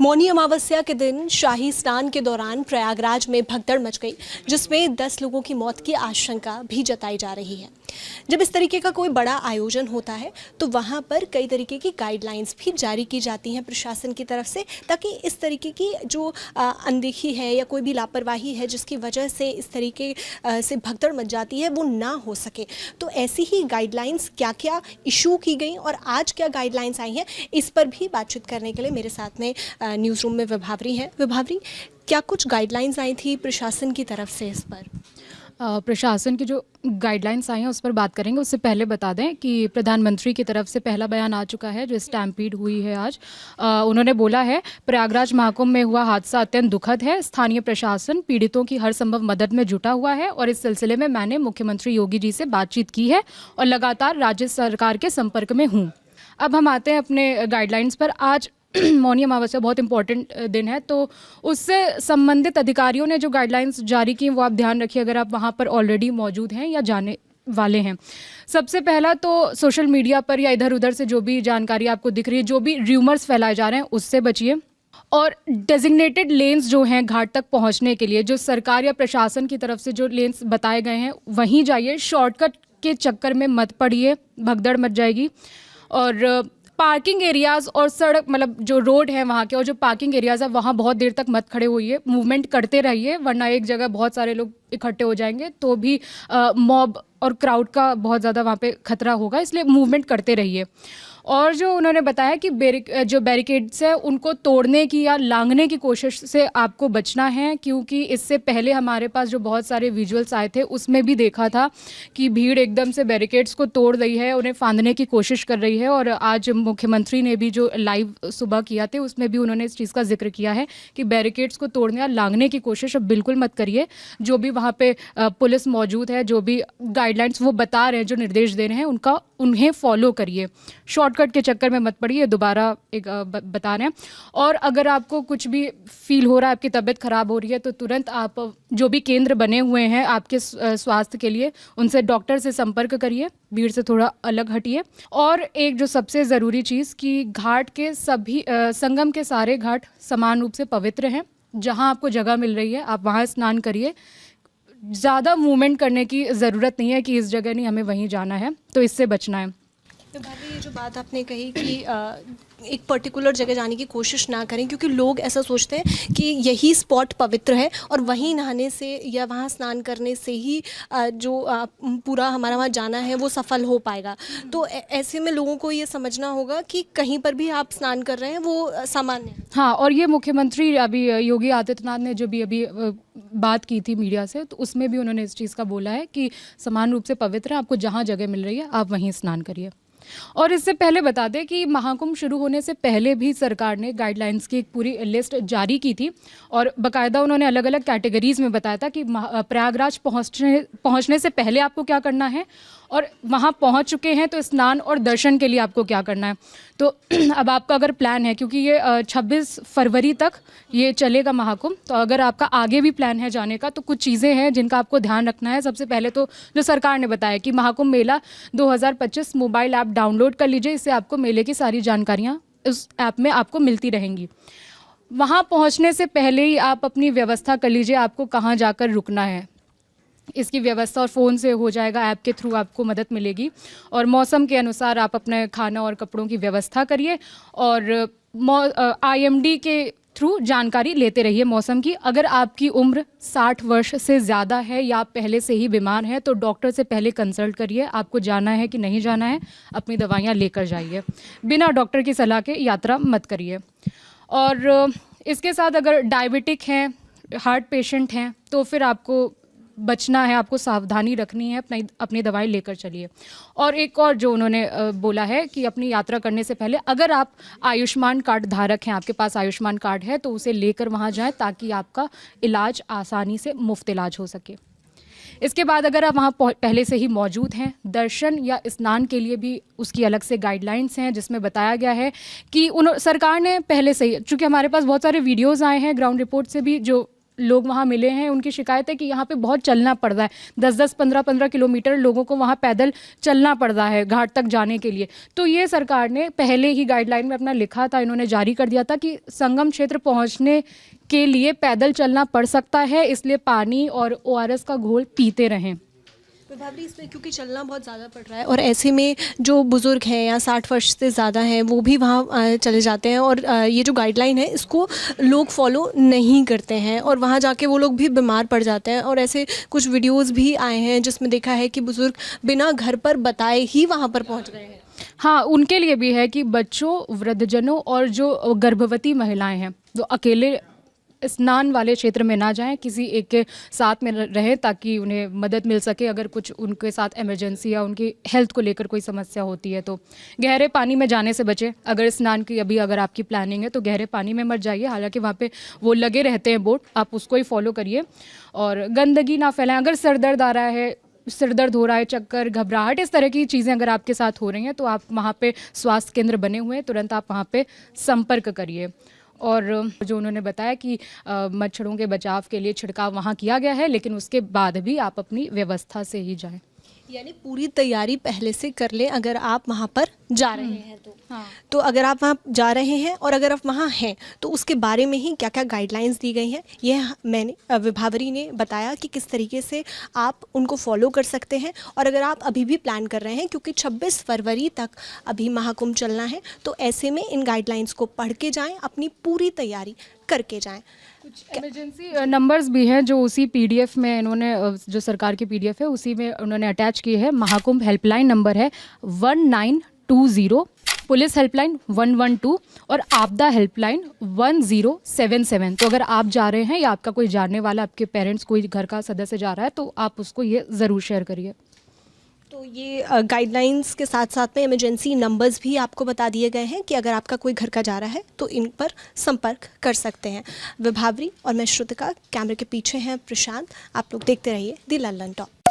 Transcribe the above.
मौनी अमावस्या के दिन शाही स्नान के दौरान प्रयागराज में भगदड़ मच गई, जिसमें 10 लोगों की मौत की आशंका भी जताई जा रही है। जब इस तरीके का कोई बड़ा आयोजन होता है तो वहां पर कई तरीके की गाइडलाइंस भी जारी की जाती हैं प्रशासन की तरफ से, ताकि इस तरीके की जो अनदेखी है या कोई भी लापरवाही है जिसकी वजह से इस तरीके से भगदड़ मच जाती है वो ना हो सके। तो ऐसी ही गाइडलाइंस क्या क्या इशू की गई और आज क्या गाइडलाइंस आई हैं, इस पर भी बातचीत करने के लिए मेरे साथ में न्यूज़ रूम में विभावरी हैं। विभावरी, क्या कुछ गाइडलाइंस आई थी प्रशासन की तरफ से इस पर? प्रशासन की जो गाइडलाइंस आई हैं उस पर बात करेंगे। उससे पहले बता दें कि प्रधानमंत्री की तरफ से पहला बयान आ चुका है जो स्टैम्पीड हुई है आज। उन्होंने बोला है, प्रयागराज महाकुंभ में हुआ हादसा अत्यंत दुखद है। स्थानीय प्रशासन पीड़ितों की हर संभव मदद में जुटा हुआ है और इस सिलसिले में मैंने मुख्यमंत्री योगी जी से बातचीत की है और लगातार राज्य सरकार के संपर्क में हूँ। अब हम आते हैं अपने गाइडलाइंस पर। आज मौनी अमावस्या बहुत इंपॉर्टेंट दिन है, तो उससे संबंधित अधिकारियों ने जो गाइडलाइंस जारी की वो आप ध्यान रखिए अगर आप वहाँ पर ऑलरेडी मौजूद हैं या जाने वाले हैं। सबसे पहला तो सोशल मीडिया पर या इधर उधर से जो भी जानकारी आपको दिख रही है, जो भी र्यूमर्स फैलाए जा रहे हैं उससे बचिए। और डेजिग्नेटेड लेन्स जो हैं घाट तक पहुँचने के लिए, जो सरकार या प्रशासन की तरफ से जो लेन्स बताए गए हैं वहीं जाइए। शॉर्टकट के चक्कर में मत पड़िए, भगदड़ मच जाएगी। और पार्किंग एरियाज़ और सड़क, मतलब जो रोड है वहाँ के और जो पार्किंग एरियाज़ है वहाँ बहुत देर तक मत खड़े होइए, मूवमेंट करते रहिए, वरना एक जगह बहुत सारे लोग इकट्ठे हो जाएंगे तो भी मॉब और क्राउड का बहुत ज़्यादा वहाँ पे खतरा होगा, इसलिए मूवमेंट करते रहिए। और जो उन्होंने बताया कि जो बैरिकेड्स है उनको तोड़ने की या लांघने की कोशिश से आपको बचना है, क्योंकि इससे पहले हमारे पास जो बहुत सारे विजुअल्स आए थे उसमें भी देखा था कि भीड़ एकदम से बैरिकेड्स को तोड़ रही है, उन्हें फांदने की कोशिश कर रही है। और आज मुख्यमंत्री ने भी जो लाइव सुबह किया थे उसमें भी उन्होंने इस चीज़ का जिक्र किया है कि बैरिकेड्स को तोड़ने या लांघने की कोशिश अब बिल्कुल मत करिए। जो भी वहाँ पे पुलिस मौजूद है, जो भी गाइडलाइंस वो बता रहे हैं, जो निर्देश दे रहे हैं उन्हें फॉलो करिए। शॉर्टकट के चक्कर में मत पड़िए, दोबारा एक बता रहे हैं। और अगर आपको कुछ भी फील हो रहा है, आपकी तबीयत ख़राब हो रही है, तो तुरंत आप जो भी केंद्र बने हुए हैं आपके स्वास्थ्य के लिए, उनसे डॉक्टर से संपर्क करिए, भीड़ से थोड़ा अलग हटिए। और एक जो सबसे ज़रूरी चीज़ कि घाट के सभी संगम के सारे घाट समान रूप से पवित्र हैं। जहाँ आपको जगह मिल रही है आप वहाँ स्नान करिए। ज़्यादा मूवमेंट करने की ज़रूरत नहीं है कि इस जगह नहीं हमें वहीं जाना है, तो इससे बचना है। तो भाभी, ये जो बात आपने कही कि एक पर्टिकुलर जगह जाने की कोशिश ना करें, क्योंकि लोग ऐसा सोचते हैं कि यही स्पॉट पवित्र है और वहीं नहाने से या वहाँ स्नान करने से ही जो पूरा हमारा वहाँ जाना है वो सफल हो पाएगा। तो ऐसे में लोगों को ये समझना होगा कि कहीं पर भी आप स्नान कर रहे हैं वो सामान्य है। हाँ, और ये मुख्यमंत्री अभी योगी आदित्यनाथ ने जो भी अभी बात की थी मीडिया से, तो उसमें भी उन्होंने इस चीज़ का बोला है कि समान रूप से पवित्र है, आपको जहाँ जगह मिल रही है आप वहीं स्नान करिए। और इससे पहले बता दें कि महाकुंभ शुरू होने से पहले भी सरकार ने गाइडलाइंस की एक पूरी लिस्ट जारी की थी और बाकायदा उन्होंने अलग अलग कैटेगरीज में बताया था कि प्रयागराज पहुंचने से पहले आपको क्या करना है और वहां पहुंच चुके हैं तो स्नान और दर्शन के लिए आपको क्या करना है। तो अब आपका अगर प्लान है, क्योंकि ये 26 फरवरी तक ये चलेगा महाकुंभ, तो अगर आपका आगे भी प्लान है जाने का तो कुछ चीज़ें हैं जिनका आपको ध्यान रखना है। सबसे पहले तो जो सरकार ने बताया कि महाकुंभ मेला 2025 मोबाइल ऐप डाउनलोड कर लीजिए, इससे आपको मेले की सारी जानकारियाँ उस ऐप में आपको मिलती रहेंगी। वहाँ पहुँचने से पहले ही आप अपनी व्यवस्था कर लीजिए, आपको कहाँ जाकर रुकना है इसकी व्यवस्था और फ़ोन से हो जाएगा, ऐप के थ्रू आपको मदद मिलेगी। और मौसम के अनुसार आप अपने खाना और कपड़ों की व्यवस्था करिए और IMD के थ्रू जानकारी लेते रहिए मौसम की। अगर आपकी उम्र 60 वर्ष से ज़्यादा है या आप पहले से ही बीमार हैं तो डॉक्टर से पहले कंसल्ट करिए, आपको जाना है कि नहीं जाना है, अपनी दवाइयाँ लेकर जाइए, बिना डॉक्टर की सलाह के यात्रा मत करिए। और इसके साथ अगर डायबिटिक हैं, हार्ट पेशेंट हैं, तो फिर आपको बचना है, आपको सावधानी रखनी है, अपनी दवाई लेकर चलिए। और एक और जो उन्होंने बोला है कि अपनी यात्रा करने से पहले अगर आप आयुष्मान कार्ड धारक हैं, आपके पास आयुष्मान कार्ड है, तो उसे लेकर वहाँ जाएं ताकि आपका इलाज आसानी से मुफ्त इलाज हो सके। इसके बाद अगर आप वहाँ पहले से ही मौजूद हैं, दर्शन या स्नान के लिए भी उसकी अलग से गाइडलाइंस हैं जिसमें बताया गया है कि सरकार ने पहले से ही, चूँकि हमारे पास बहुत सारे वीडियोज़ आए हैं ग्राउंड रिपोर्ट से भी, जो लोग वहाँ मिले हैं, उनकी शिकायत है कि यहाँ पे बहुत चलना पड़ रहा है, 10-10, 15-15 किलोमीटर लोगों को वहाँ पैदल चलना पड़ रहा है घाट तक जाने के लिए। तो ये सरकार ने पहले ही गाइडलाइन में अपना लिखा था, इन्होंने जारी कर दिया था कि संगम क्षेत्र पहुँचने के लिए पैदल चलना पड़ सकता है, इसलिए पानी और ORS का घोल पीते रहें। विभावरी, इसमें क्योंकि चलना बहुत ज़्यादा पड़ रहा है और ऐसे में जो बुज़ुर्ग हैं या 60 वर्ष से ज़्यादा हैं वो भी वहाँ चले जाते हैं और ये जो गाइडलाइन है इसको लोग फॉलो नहीं करते हैं और वहाँ जाके वो लोग भी बीमार पड़ जाते हैं। और ऐसे कुछ वीडियोस भी आए हैं जिसमें देखा है कि बुज़ुर्ग बिना घर पर बताए ही वहाँ पर पहुँच गए हैं। हाँ, उनके लिए भी है कि बच्चों, वृद्धजनों और जो गर्भवती महिलाएं हैं वो अकेले स्नान वाले क्षेत्र में ना जाएं, किसी एक के साथ में रहें ताकि उन्हें मदद मिल सके अगर कुछ उनके साथ इमरजेंसी या उनकी हेल्थ को लेकर कोई समस्या होती है तो। गहरे पानी में जाने से बचें, अगर स्नान की अभी अगर आपकी प्लानिंग है तो गहरे पानी में मत जाइए, हालांकि वहाँ पे वो लगे रहते हैं बोट, आप उसको ही फॉलो करिए। और गंदगी ना फैलाएं, अगर सर दर्द आ रहा है, सिर दर्द हो रहा है, चक्कर, घबराहट, इस तरह की चीज़ें अगर आपके साथ हो रही हैं तो आप वहाँ पे स्वास्थ्य केंद्र बने हुए हैं, तुरंत आप वहाँ पे संपर्क करिए। और जो उन्होंने बताया कि मच्छरों के बचाव के लिए छिड़काव वहाँ किया गया है, लेकिन उसके बाद भी आप अपनी व्यवस्था से ही जाएं। यानी पूरी तैयारी पहले से कर लें अगर आप वहाँ पर जा रहे हैं तो। हाँ। तो अगर आप वहाँ जा रहे हैं और अगर आप वहाँ हैं तो उसके बारे में ही क्या क्या गाइडलाइंस दी गई हैं, यह मैंने विभावरी ने बताया कि किस तरीके से आप उनको फॉलो कर सकते हैं। और अगर आप अभी भी प्लान कर रहे हैं, क्योंकि 26 फरवरी तक अभी महाकुंभ चलना है, तो ऐसे में इन गाइडलाइंस को पढ़ के जाएँ, अपनी पूरी तैयारी करके जाएँ। कुछ इमरजेंसी नंबर्स भी हैं जो उसी PDF में इन्होंने, जो सरकार की PDF है उसी में उन्होंने अटैच किए हैं। महाकुंभ हेल्पलाइन नंबर है 1920, पुलिस हेल्पलाइन 112 और आपदा हेल्पलाइन 1077। तो अगर आप जा रहे हैं या आपका कोई जानने वाला, आपके पेरेंट्स, कोई घर का सदस्य जा रहा है तो आप उसको ये ज़रूर शेयर करिए। तो ये गाइडलाइंस के साथ साथ में इमरजेंसी नंबर्स भी आपको बता दिए गए हैं कि अगर आपका कोई घर का जा रहा है तो इन पर संपर्क कर सकते हैं। विभावरी और मैं श्रुतिका, कैमरे के पीछे हैं प्रशांत। आप लोग देखते रहिए दी लंदन टॉक।